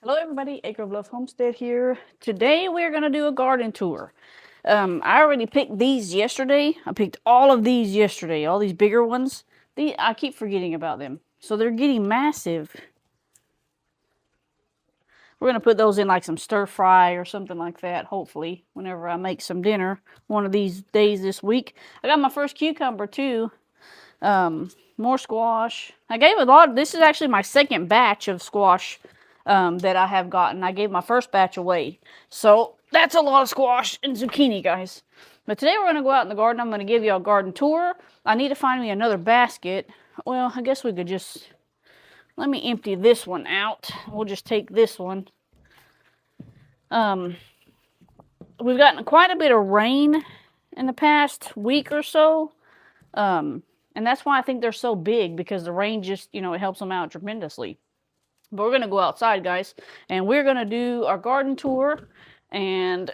Hello everybody, Acre of Love Homestead here. Today we're going to do a garden tour. I already picked these yesterday. I picked all of these yesterday, all these bigger ones. I keep forgetting about them. So they're getting massive. We're going to put those in like some stir fry or something like that, hopefully, whenever I make some dinner one of these days this week. I got my first cucumber too. More squash. I gave a lot. This is actually my second batch of squash that I have gotten. I gave my first batch away. So that's a lot of squash and zucchini, guys. But today we're going to go out in the garden. I'm going to give you a garden tour. I need to find me another basket. Well, I guess we could just... Let me empty this one out. We'll just take this one. We've gotten quite a bit of rain in the past week or so. And that's why I think they're so big, because the rain just, it helps them out tremendously. But we're going to go outside, guys, and we're going to do our garden tour. And,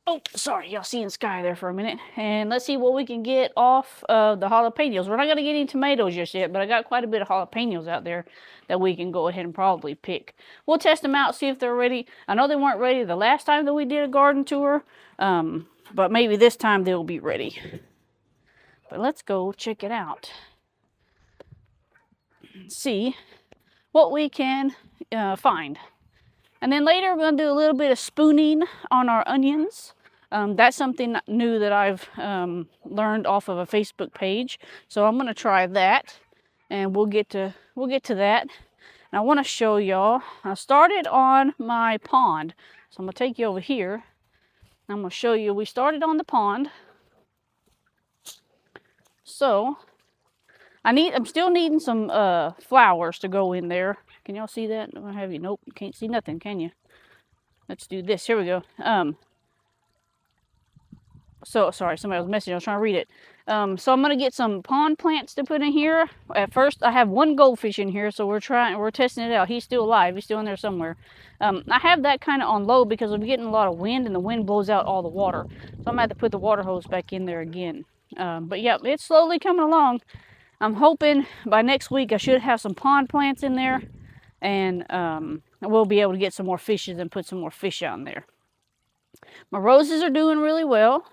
oh, sorry, y'all seeing sky there for a minute. And let's see what we can get off of the jalapenos. We're not going to get any tomatoes just yet, but I got quite a bit of jalapenos out there that we can go ahead and probably pick. We'll test them out, see if they're ready. I know they weren't ready the last time that we did a garden tour, but maybe this time they'll be ready. But let's go check it out. See what we can find. And then later we're going to do a little bit of spooning on our onions. That's something new that I've learned off of a Facebook page. So I'm going to try that, and we'll get to that. And I want to show y'all. I started on my pond. So I'm going to take you over here. I'm going to show you. We started on the pond. So I'm still needing some flowers to go in there. Can y'all see that? I have you. Nope, you can't see nothing, can you? Let's do this. Here we go. So sorry, somebody was messaging. I was trying to read it. So I'm gonna get some pond plants to put in here. At first, I have one goldfish in here, so we're testing it out. He's still alive. He's still in there somewhere. I have that kind of on low because I'm getting a lot of wind, and the wind blows out all the water. So I'm gonna have to put the water hose back in there again. But yeah, it's slowly coming along. I'm hoping by next week I should have some pond plants in there, and we'll be able to get some more fishes and put some more fish out in there. My roses are doing really well.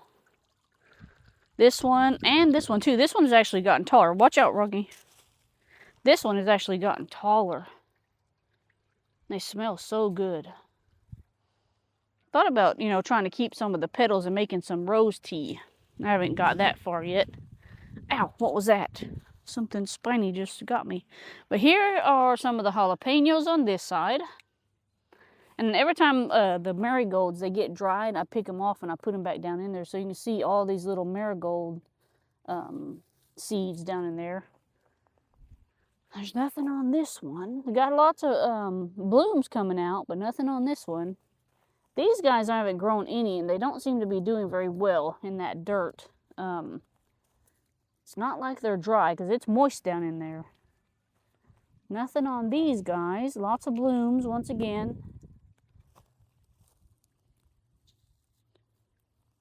This one and this one too. This one has actually gotten taller. Watch out, Ruggy. This one has actually gotten taller. They smell so good. Thought about, trying to keep some of the petals and making some rose tea. I haven't got that far yet. Ow, what was that? Something spiny just got me. But here are some of the jalapenos on this side. And every time the marigolds, they get dried, I pick them off and I put them back down in there. So you can see all these little marigold seeds down in there. There's nothing on this one. We got lots of blooms coming out, but nothing on this one. These guys I haven't grown any, and they don't seem to be doing very well in that dirt. It's not like they're dry, because it's moist down in there. Nothing on these guys. Lots of blooms once again.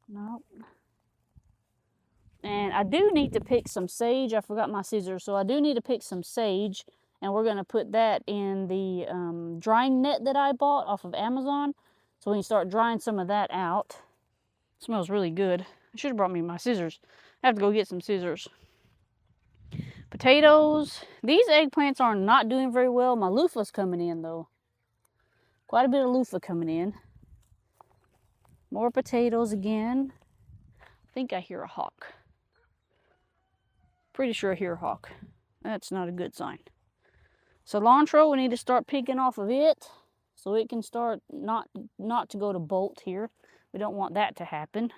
Nope. And I do need to pick some sage. I forgot my scissors, so I do need to pick some sage. And we're going to put that in the drying net that I bought off of Amazon. So we can start drying some of that out. It smells really good. I should have brought me my scissors. I have to go get some scissors. Potatoes. These eggplants are not doing very well. My loofah's coming in, though. Quite a bit of loofah coming in. More potatoes again. I think I hear a hawk. Pretty sure I hear a hawk. That's not a good sign. Cilantro, we need to start picking off of it so it can start not to go to bolt here. We don't want that to happen.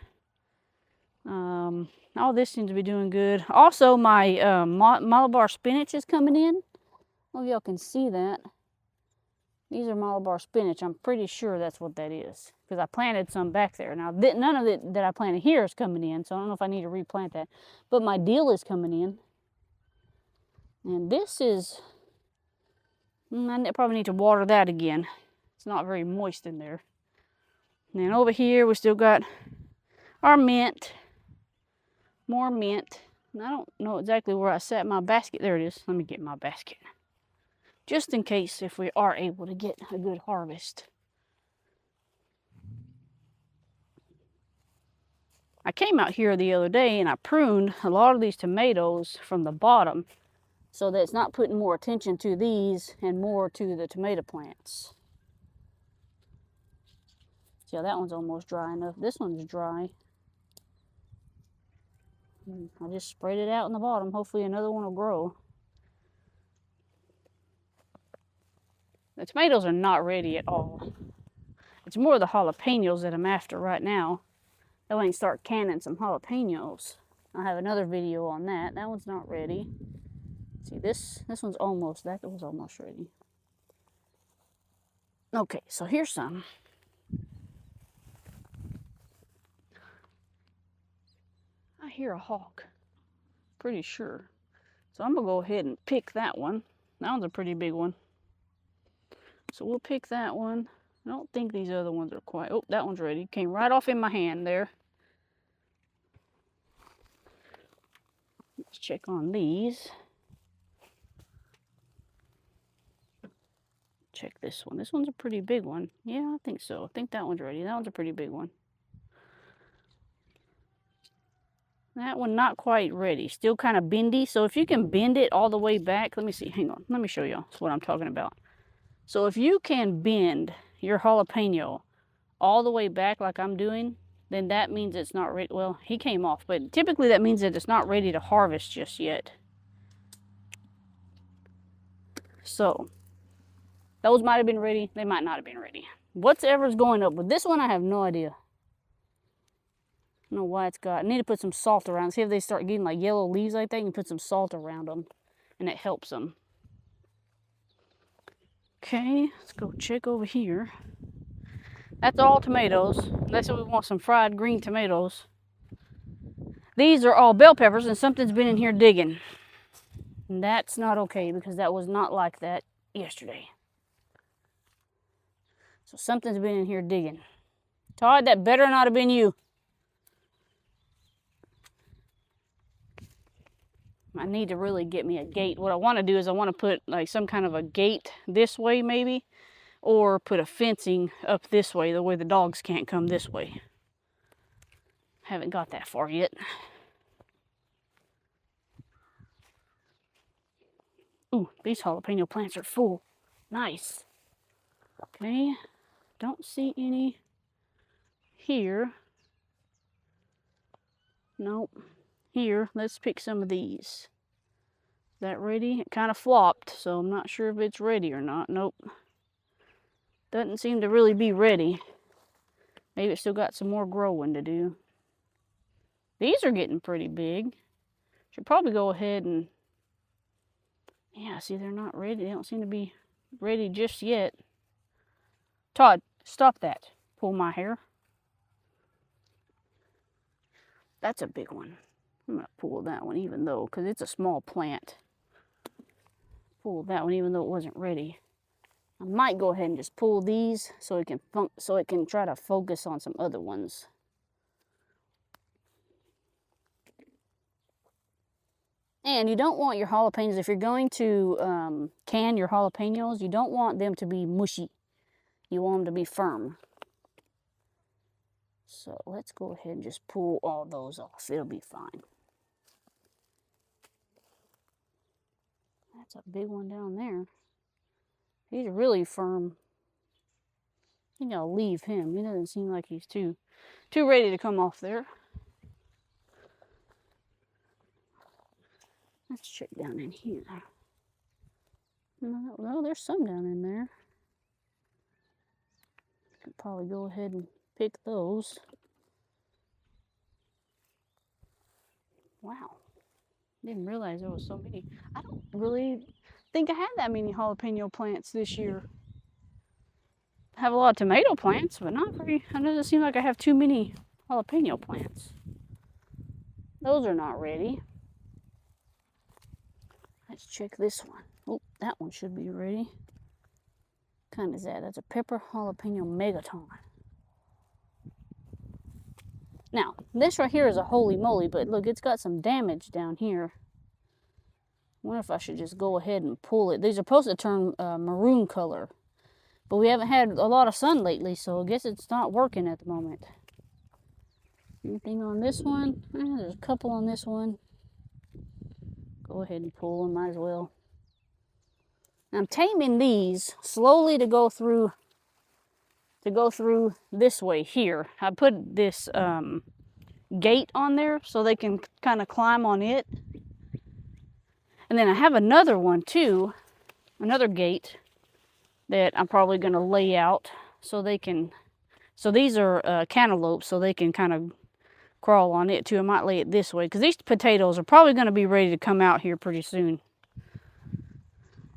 All this seems to be doing good. Also, my Malabar spinach is coming in. I don't know if y'all can see that. These are Malabar spinach. I'm pretty sure that's what that is, because I planted some back there. Now, none of it that I planted here is coming in, so I don't know if I need to replant that. But my dill is coming in. And this is... I probably need to water that again. It's not very moist in there. And then over here, we still got our mint. More mint. And I don't know exactly where I set my basket. There it is. Let me get my basket. just in case if we are able to get a good harvest. I came out here the other day and I pruned a lot of these tomatoes from the bottom so that it's not putting more attention to these and more to the tomato plants. See how that one's almost dry enough. This one's dry. I just spread it out in the bottom. Hopefully another one will grow. The tomatoes are not ready at all. It's more the jalapenos that I'm after right now. That way I can start canning some jalapenos. I have another video on that. That one's not ready. See, this one's almost, that was almost ready. Okay, so here's some. I hear a hawk. Pretty sure. So I'm gonna go ahead and pick that one. That one's a pretty big one. So we'll pick that one. I don't think these other ones are quite, oh, that one's ready. Came right off in my hand there. Let's check on these. Check this one. This one's a pretty big one. Yeah, I think so. I think that one's ready. That one's a pretty big one. That one not quite ready. Still kind of bendy. So if you can bend it all the way back, let me see. Hang on. Let me show y'all what I'm talking about. So if you can bend your jalapeno all the way back like I'm doing, then that means it's not ready. Well, he came off, but typically that means that it's not ready to harvest just yet. So those might have been ready. They might not have been ready. Whatever's going up with this one, I have no idea. I don't know why it's got. I need to put some salt around. See if they start getting like yellow leaves like that. You can put some salt around them, and it helps them. Okay, let's go check over here. That's all tomatoes. That's if we want some fried green tomatoes. These are all bell peppers, and something's been in here digging. And that's not okay because that was not like that yesterday. So something's been in here digging. Todd, that better not have been you. I need to really get me a gate. What I want to do is I want to put like some kind of a gate this way maybe, or put a fencing up this way, the way the dogs can't come this way. Haven't got that far yet. Ooh, these jalapeno plants are full. Nice. Okay, don't see any here. Nope. Here, let's pick some of these. Is that ready? It kind of flopped, so I'm not sure if it's ready or not. Nope. Doesn't seem to really be ready. Maybe it's still got some more growing to do. These are getting pretty big. Should probably go ahead and... Yeah, see, they're not ready. They don't seem to be ready just yet. Todd, stop that. Pull my hair. That's a big one. I'm going to pull that one even though, because it's a small plant. Pull that one even though it wasn't ready. I might go ahead and just pull these so it can try to focus on some other ones. And you don't want your jalapenos, if you're going to can your jalapenos, you don't want them to be mushy. You want them to be firm. So let's go ahead and just pull all those off. It'll be fine. That's a big one down there. He's really firm. I think I'll leave him. He doesn't seem like he's too ready to come off there. Let's check down in here. No, there's some down in there. Could probably go ahead and pick those. Wow. Didn't realize there was so many. I don't really think I had that many jalapeno plants this year. I have a lot of tomato plants, but not very. It doesn't seem like I have too many jalapeno plants. Those are not ready. Let's check this one. Oh, that one should be ready. What kind is that? That's a pepper jalapeno megaton. Now, this right here is a holy moly, but look, it's got some damage down here. wonder if I should just go ahead and pull it. These are supposed to turn maroon color, but we haven't had a lot of sun lately, so I guess it's not working at the moment. Anything on this one? There's a couple on this one. Go ahead and pull them, might as well. I'm taming these slowly to go through this way here. I put this gate on there so they can kind of climb on it. And then I have another one too, another gate that I'm probably going to lay out so they can, so these are cantaloupes, so they can kind of crawl on it too. I might lay it this way because these potatoes are probably going to be ready to come out here pretty soon.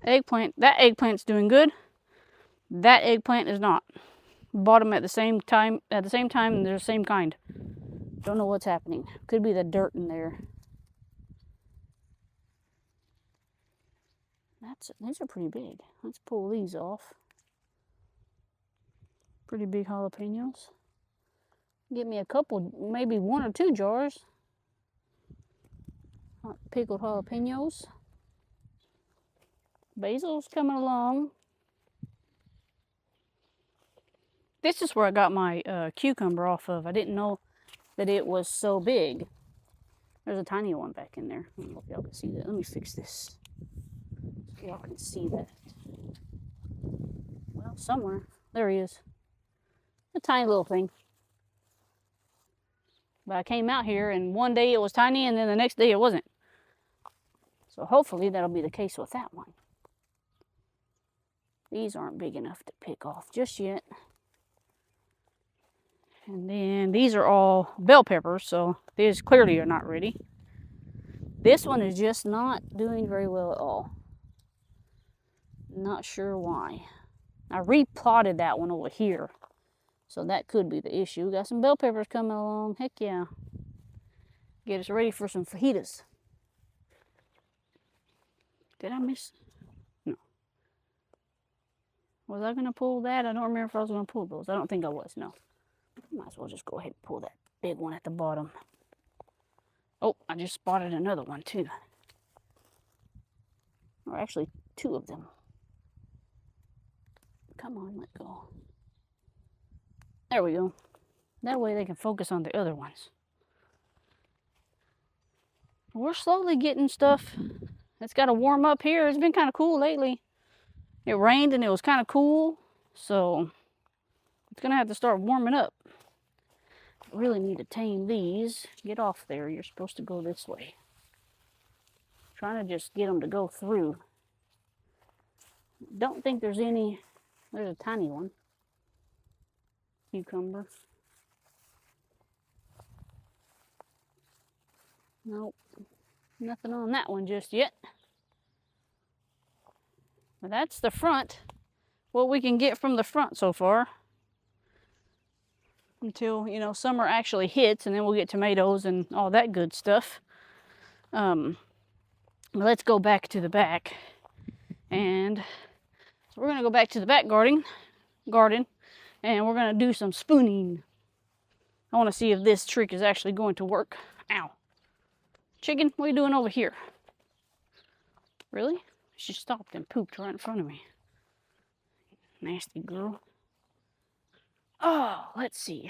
Eggplant, that eggplant's doing good. That eggplant is not. Bought them at the same time, and they're the same kind. Don't know what's happening. Could be the dirt in there. These are pretty big. Let's pull these off. Pretty big jalapenos. Get me a couple, maybe 1 or 2 jars. Pickled jalapenos. Basil's coming along. This is where I got my cucumber off of. I didn't know that it was so big. There's a tiny one back in there. I don't know if y'all can see that. Let me fix this so y'all can see that. Well, somewhere. There he is. A tiny little thing. But I came out here and one day it was tiny and then the next day it wasn't. So hopefully that'll be the case with that one. These aren't big enough to pick off just yet. And then these are all bell peppers, so these clearly are not ready. This one is just not doing very well at all. Not sure why. I repotted that one over here, so that could be the issue. Got some bell peppers coming along. Heck yeah. Get us ready for some fajitas. Did I miss? No. Was I going to pull that? I don't remember if I was going to pull those. I don't think I was, no. Might as well just go ahead and pull that big one at the bottom. Oh, I just spotted another one too. Or actually 2 of them. Come on, let go. There we go. That way they can focus on the other ones. We're slowly getting stuff. It's got to warm up here. It's been kind of cool lately. It rained and it was kind of cool. So it's going to have to start warming up. Really need to tame these. Get off there. You're supposed to go this way. Trying to just get them to go through. Don't think there's any. There's a tiny one. Cucumber. Nope. Nothing on that one just yet. But that's the front. What we can get from the front so far. Until, you know, summer actually hits, and then we'll get tomatoes and all that good stuff. Let's go back to the back. And so we're going to go back to the back garden, and we're going to do some spooning. I want to see if this trick is actually going to work. Ow. Chicken, what are you doing over here? Really? She stopped and pooped right in front of me. Nasty girl. Oh, let's see.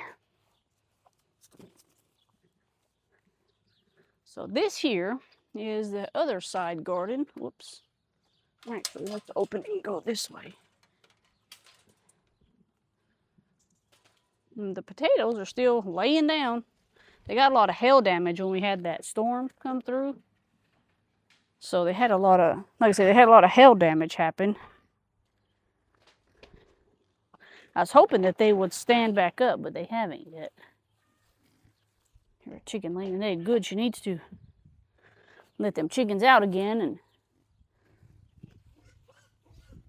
So this here is the other side garden. Whoops. Actually, let's open and go this way. And the potatoes are still laying down. They got a lot of hail damage when we had that storm come through. So they had a lot of, like I said, they had a lot of hail damage happen. I was hoping that they would stand back up, but they haven't yet. Here, a chicken laying an egg. Good, she needs to let them chickens out again, and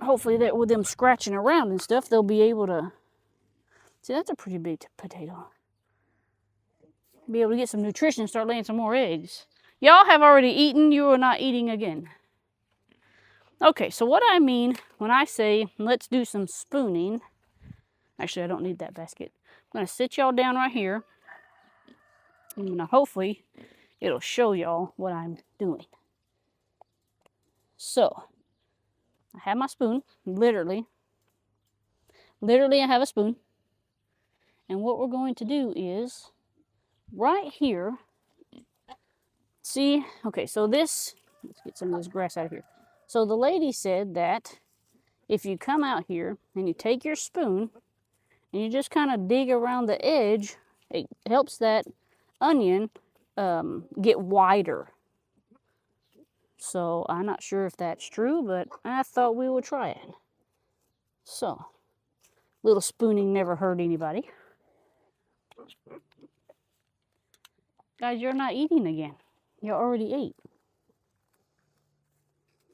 hopefully that with them scratching around and stuff, they'll be able to. See, that's a pretty big potato. Be able to get some nutrition and start laying some more eggs. Y'all have already eaten. You are not eating again. Okay, so what I mean when I say let's do some spooning. Actually, I don't need that basket. I'm going to sit y'all down right here. And hopefully it'll show y'all what I'm doing. So, I have my spoon, literally I have a spoon. And what we're going to do is, right here, see, okay, so this, let's get some of this grass out of here. So the lady said that if you come out here and you take your spoon and you just kind of dig around the edge, it helps that onion get wider. So I'm not sure if that's true, but I thought we would try it. So, little spooning never hurt anybody. Guys, you're not eating again. You already ate.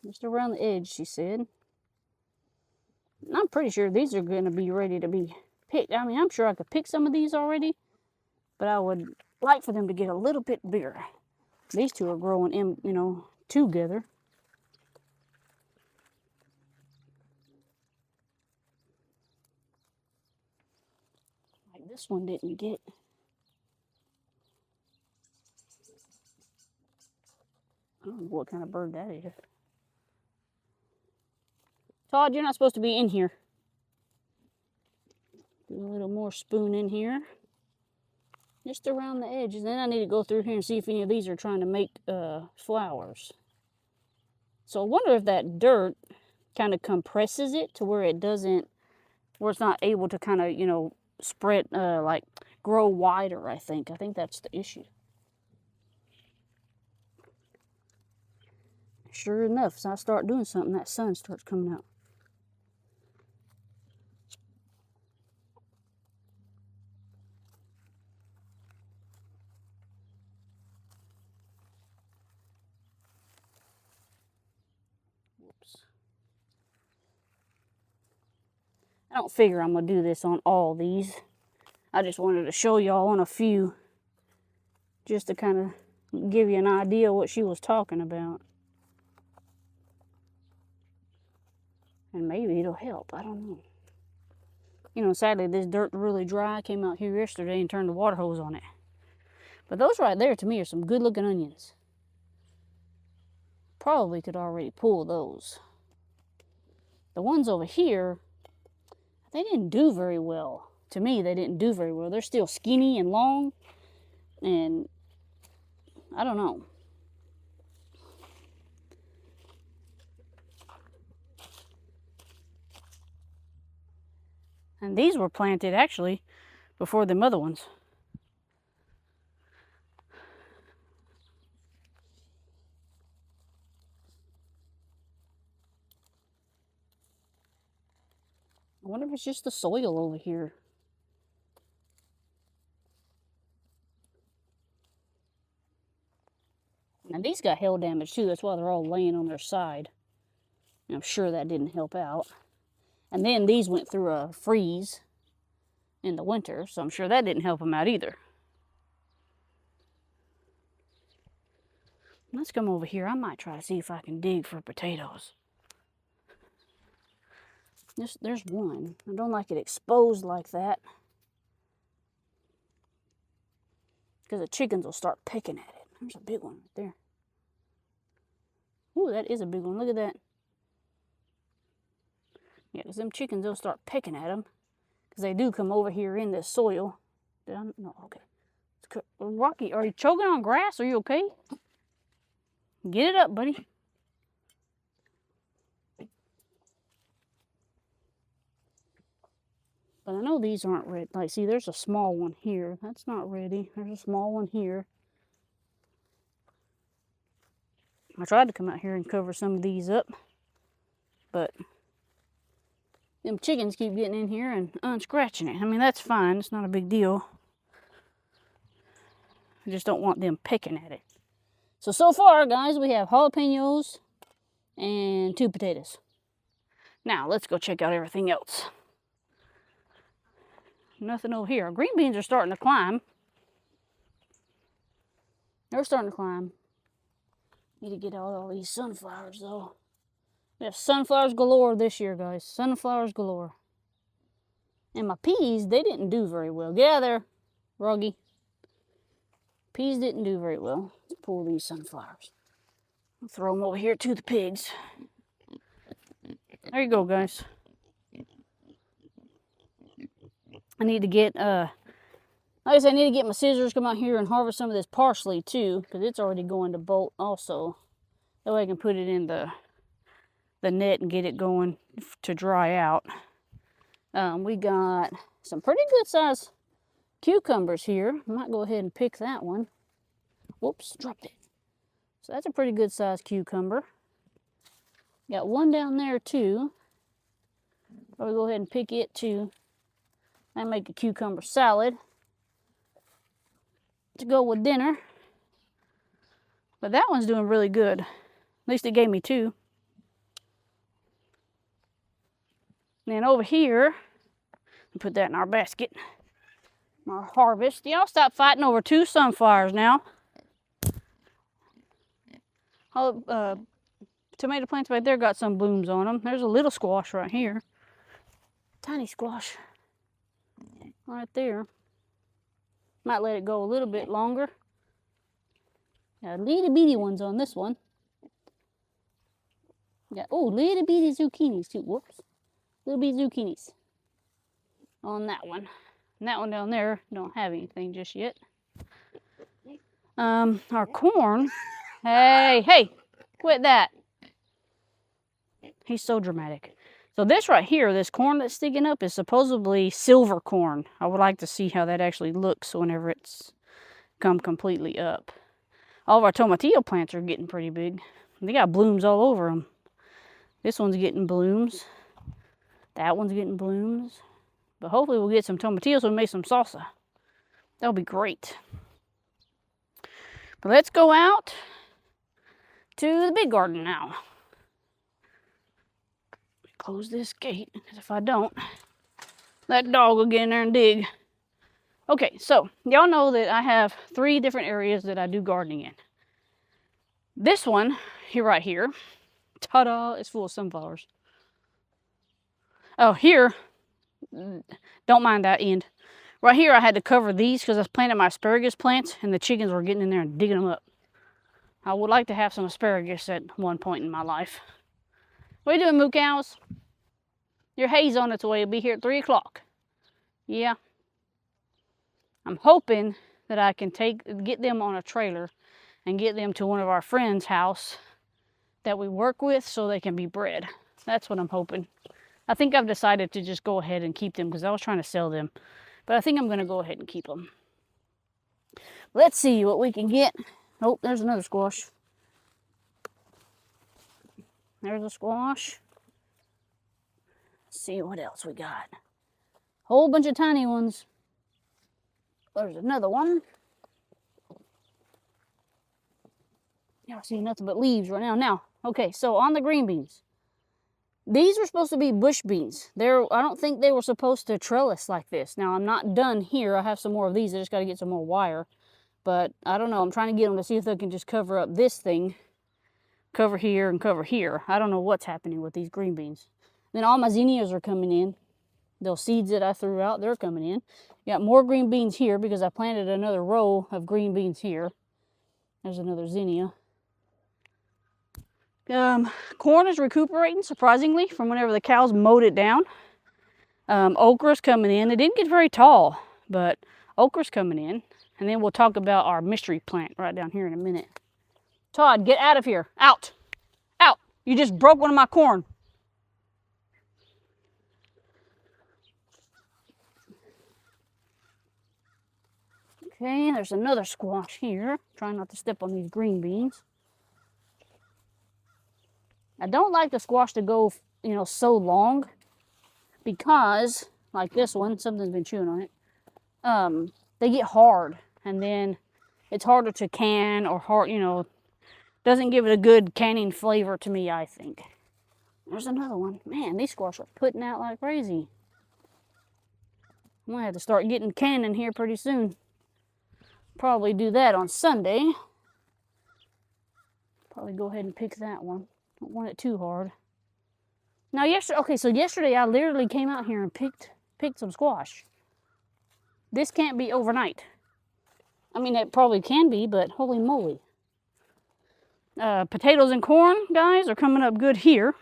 Just around the edge, she said. And I'm pretty sure these are going to be ready to be picked. I mean, I'm sure I could pick some of these already, but I would like for them to get a little bit bigger. These two are growing in, you know, together. Like this one didn't get. I don't know what kind of bird that is. Todd, you're not supposed to be in here. Do a little more spoon in here. Just around the edges. Then I need to go through here and see if any of these are trying to make flowers. So I wonder if that dirt kind of compresses it to where it doesn't, where it's not able to kind of, you know, spread, like grow wider, I think. I think that's the issue. Sure enough, as I start doing something, that sun starts coming out. Whoops. I don't figure I'm going to do this on all these. I just wanted to show y'all on a few, just to kind of give you an idea what she was talking about. And maybe it'll help. I don't know. You know, sadly, this dirt really dry. I came out here yesterday and turned the water hose on it. But those right there, to me, are some good-looking onions. Probably could already pull those. The ones over here, they didn't do very well. To me, they didn't do very well. They're still skinny and long. And I don't know. And these were planted, actually, before the other ones. I wonder if it's just the soil over here. And these got hail damage too. That's why they're all laying on their side. And I'm sure that didn't help out. And then these went through a freeze in the winter, so I'm sure that didn't help them out either. Let's come over here. I might try to see if I can dig for potatoes. There's one. I don't like it exposed like that, because the chickens will start picking at it. There's a big one right there. Ooh, that is a big one. Look at that. Yeah, because them chickens, they'll start picking at them, because they do come over here in this soil. No, okay. Rocky, are you choking on grass? Are you okay? Get it up, buddy. But I know these aren't ready. Like, see, there's a small one here. That's not ready. There's a small one here. I tried to come out here and cover some of these up, but them chickens keep getting in here and unscratching it. I mean, that's fine. It's not a big deal. I just don't want them picking at it. So far, guys, we have jalapenos and 2 potatoes. Now, let's go check out everything else. Nothing over here. Our green beans are starting to climb. They're starting to climb. Need to get out all these sunflowers, though. We have sunflowers galore this year, guys. Sunflowers galore. And my peas, they didn't do very well. Get out of there, Ruggy. Peas didn't do very well. Let's pull these sunflowers. I'll throw them over here to the pigs. There you go, guys. I need to get, like I said, I need to get my scissors, come out here and harvest some of this parsley too, because it's already going to bolt also. That way I can put it in the net and get it going to dry out. We got some pretty good size cucumbers here. I might go ahead and pick that one. Whoops, dropped it. So that's a pretty good size cucumber. Got one down there too. I'll go ahead and pick it too. I make a cucumber salad to go with dinner. But that one's doing really good. At least it gave me two. And then over here, put that in our basket. Our harvest. Y'all stop fighting over 2 sunflowers now. Tomato plants right there got some blooms on them. There's a little squash right here. Tiny squash. Right there. Might let it go a little bit longer. Got little bitty ones on this one. Got, oh, little bitty zucchinis too. Whoops. Little bitty zucchinis on that one. And that one down there don't have anything just yet. Our corn. Hey, quit that. He's so dramatic. So this right here, this corn that's sticking up is supposedly silver corn. I would like to see how that actually looks whenever it's come completely up. All of our tomatillo plants are getting pretty big. They got blooms all over them. This one's getting blooms. That one's getting blooms. But hopefully we'll get some tomatillos and make some salsa. That'll be great. But let's go out to the big garden now. Close this gate, because if I don't, that dog will get in there and dig. Okay, so y'all know that I have 3 different areas that I do gardening in. This one, right here, ta-da, is full of sunflowers. Oh, here, don't mind that end. Right here, I had to cover these because I was planting my asparagus plants, and the chickens were getting in there and digging them up. I would like to have some asparagus at one point in my life. What are you doing, moo cows? Your hay's on its way. It'll be here at 3 o'clock. Yeah. I'm hoping that I can get them on a trailer and get them to one of our friends' house that we work with so they can be bred. That's what I'm hoping. I think I've decided to just go ahead and keep them because I was trying to sell them. But I think I'm going to go ahead and keep them. Let's see what we can get. Oh, there's another squash. There's a squash. Let's see what else we got. Whole bunch of tiny ones. There's another one. I don't see nothing but leaves right now. Okay, so on the green beans. These were supposed to be bush beans. I don't think they were supposed to trellis like this. Now, I'm not done here. I have some more of these. I just got to get some more wire. But I don't know. I'm trying to get them to see if they can just cover up this thing. Cover here and cover here. I don't know what's happening with these green beans. Then all my zinnias are coming in. Those seeds that I threw out, they're coming in. Got more green beans here because I planted another row of green beans here. There's another zinnia. Corn is recuperating, surprisingly, from whenever the cows mowed it down. Okra's coming in. It didn't get very tall, but okra's coming in. And then we'll talk about our mystery plant right down here in a minute. Todd, get out of here. Out. Out. You just broke one of my corn. Okay, there's another squash here. Trying not to step on these green beans. I don't like the squash to go, so long because, like this one, something's been chewing on it. They get hard, and then it's harder to can or doesn't give it a good canning flavor to me, I think. There's another one. Man, these squash are putting out like crazy. I'm gonna have to start getting canning here pretty soon. Probably do that on Sunday. Probably go ahead and pick that one. Don't want it too hard. Now yesterday I literally came out here and picked some squash. This can't be overnight. I mean, it probably can be, but holy moly. Potatoes and corn, guys, are coming up good here.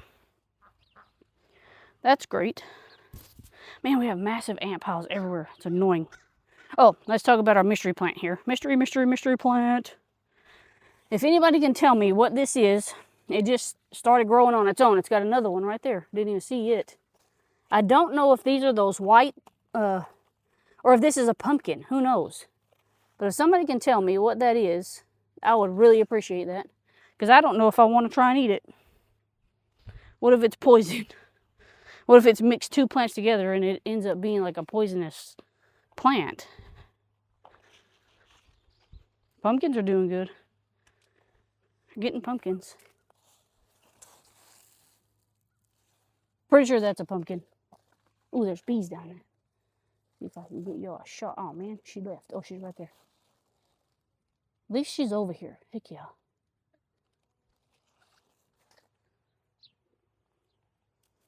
That's great. Man, we have massive ant piles everywhere. It's annoying. Oh, let's talk about our mystery plant here. Mystery plant. If anybody can tell me what this is, it just started growing on its own. It's got another one right there. Didn't even see it. I don't know if these are those white, or if this is a pumpkin. Who knows? But if somebody can tell me what that is, I would really appreciate that. Because I don't know if I want to try and eat it. What if it's poison? What if it's mixed two plants together and it ends up being like a poisonous plant? Pumpkins are doing good. We're getting pumpkins. Pretty sure that's a pumpkin. Ooh, there's bees down there. See if I can get you a shot. Oh man, she left. Oh, she's right there. At least she's over here. Heck yeah.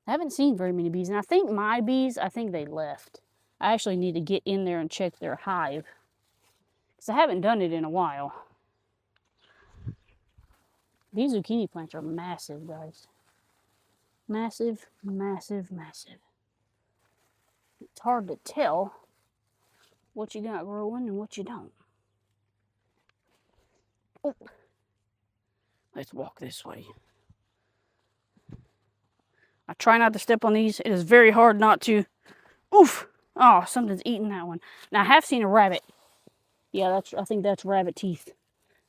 I haven't seen very many bees, and I think my bees, they left. I actually need to get in there and check their hive, because I haven't done it in a while. These zucchini plants are massive, guys. Massive, massive, massive. It's hard to tell what you got growing and what you don't. Oh. Let's walk this way. I try not to step on these. It is very hard not to. Oof! Oh, something's eating that one. Now, I have seen a rabbit. Yeah, I think that's rabbit teeth.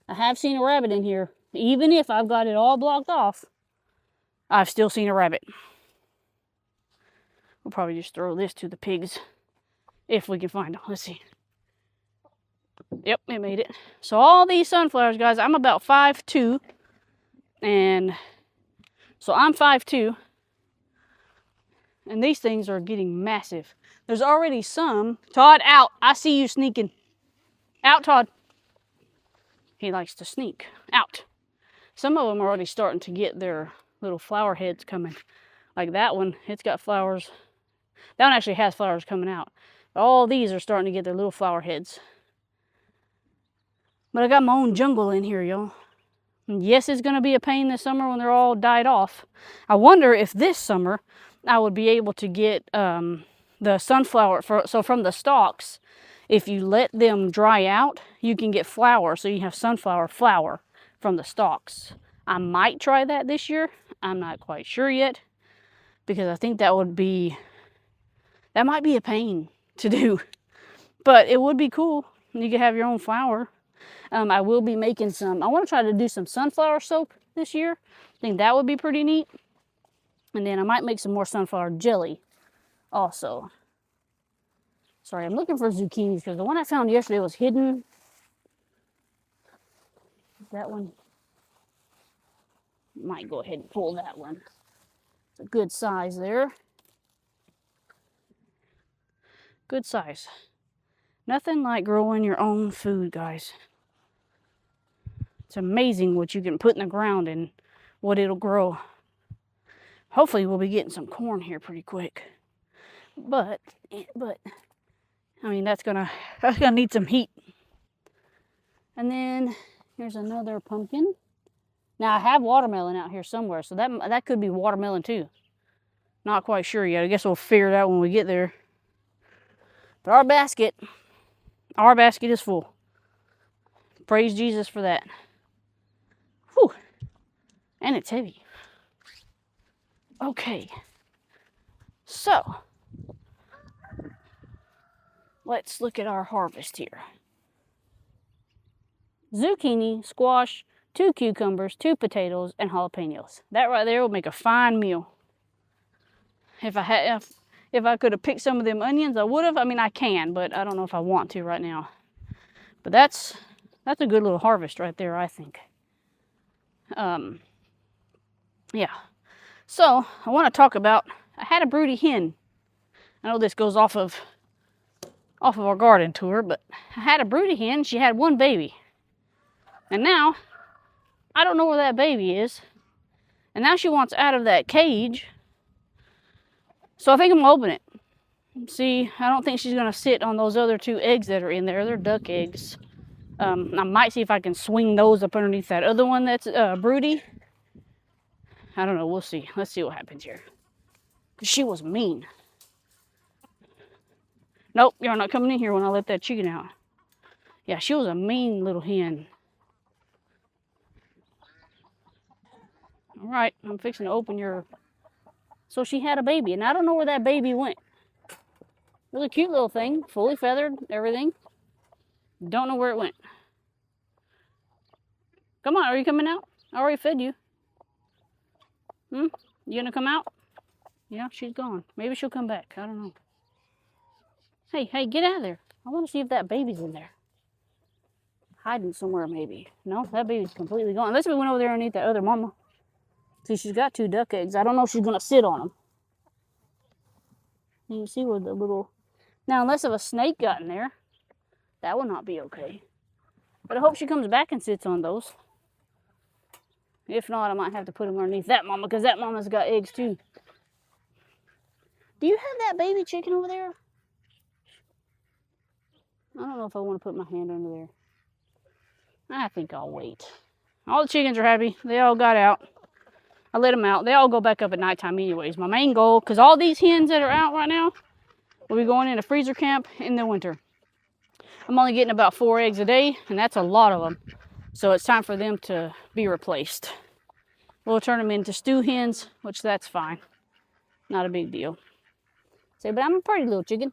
I have seen a rabbit in here. Even if I've got it all blocked off, I've still seen a rabbit. We'll probably just throw this to the pigs if we can find them. Let's see. Yep, it made it. So all these sunflowers, guys, I'm about 5'2", and so I'm 5'2", and these things are getting massive. There's already some. Todd, out. I see you sneaking. Out, Todd. He likes to sneak. Out. Some of them are already starting to get their little flower heads coming. Like that one, it's got flowers. That one actually has flowers coming out. But all these are starting to get their little flower heads. But I got my own jungle in here, y'all. And yes, it's going to be a pain this summer when they're all died off. I wonder if this summer I would be able to get the sunflower. So from the stalks, if you let them dry out, you can get flower. So you have sunflower flower from the stalks. I might try that this year. I'm not quite sure yet, because I think that might be a pain to do. But it would be cool. You could have your own flower. I will be making I want to try to do some sunflower soap this year. I think that would be pretty neat. And then I might make some more sunflower jelly also. Sorry, I'm looking for zucchinis because the one I found yesterday was hidden. That one. Might go ahead and pull that one. It's a good size there. Good size. Nothing like growing your own food, guys. It's amazing what you can put in the ground and what it'll grow. Hopefully we'll be getting some corn here pretty quick. But I mean, that's gonna need some heat. And then here's another pumpkin. Now I have watermelon out here somewhere, so that could be watermelon too. Not quite sure yet. I guess we'll figure it out when we get there. But our basket is full. Praise Jesus for that. Whew. And it's heavy. Okay. So, let's look at our harvest here. Zucchini, squash, 2 cucumbers, 2 potatoes, and jalapenos. That right there would make a fine meal. If I could have picked some of them onions, I would have. I mean, I can, but I don't know if I want to right now. But that's a good little harvest right there, I think. Yeah. So, I want to talk about, I had a broody hen. I know this goes off of our garden tour, but I had a broody hen. She had 1 baby. And now, I don't know where that baby is. And now she wants out of that cage. So I think I'm going to open it. See, I don't think she's going to sit on those other 2 eggs that are in there. They're duck eggs. I might see if I can swing those up underneath that other one that's broody. I don't know. We'll see. Let's see what happens here. She was mean. Nope, you're not coming in here when I let that chicken out. Yeah, she was a mean little hen. All right, I'm fixing to open your... So she had a baby, and I don't know where that baby went. Really cute little thing, fully feathered, everything. Don't know where it went. Come on, are you coming out? I already fed you. You gonna come out? Yeah, she's gone. Maybe she'll come back. I don't know. Hey, get out of there. I want to see if that baby's in there. Hiding somewhere, maybe. No, that baby's completely gone. Unless we went over there and ate that other mama. See, she's got 2 duck eggs. I don't know if she's going to sit on them. You can see where the little... Now, unless if a snake got in there, that would not be okay. But I hope she comes back and sits on those. If not, I might have to put them underneath that mama, because that mama's got eggs too. Do you have that baby chicken over there? I don't know if I want to put my hand under there. I think I'll wait. All the chickens are happy. They all got out. I let them out. They all go back up at nighttime anyways. My main goal, because all these hens that are out right now will be going into freezer camp in the winter. I'm only getting about 4 eggs a day, and that's a lot of them. So it's time for them to be replaced. We'll turn them into stew hens, which that's fine. Not a big deal. Say, but I'm a pretty little chicken.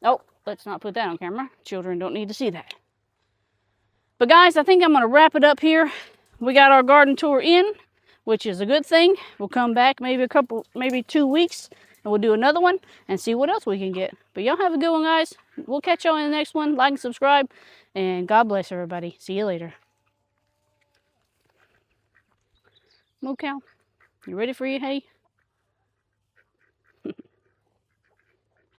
Oh, let's not put that on camera. Children don't need to see that. But guys, I think I'm going to wrap it up here. We got our garden tour in, which is a good thing. We'll come back maybe 2 weeks, and we'll do another one and see what else we can get. But y'all have a good one, guys. We'll catch y'all in the next one. Like and subscribe, and God bless everybody. See you later. Moo cow, you ready for your hay?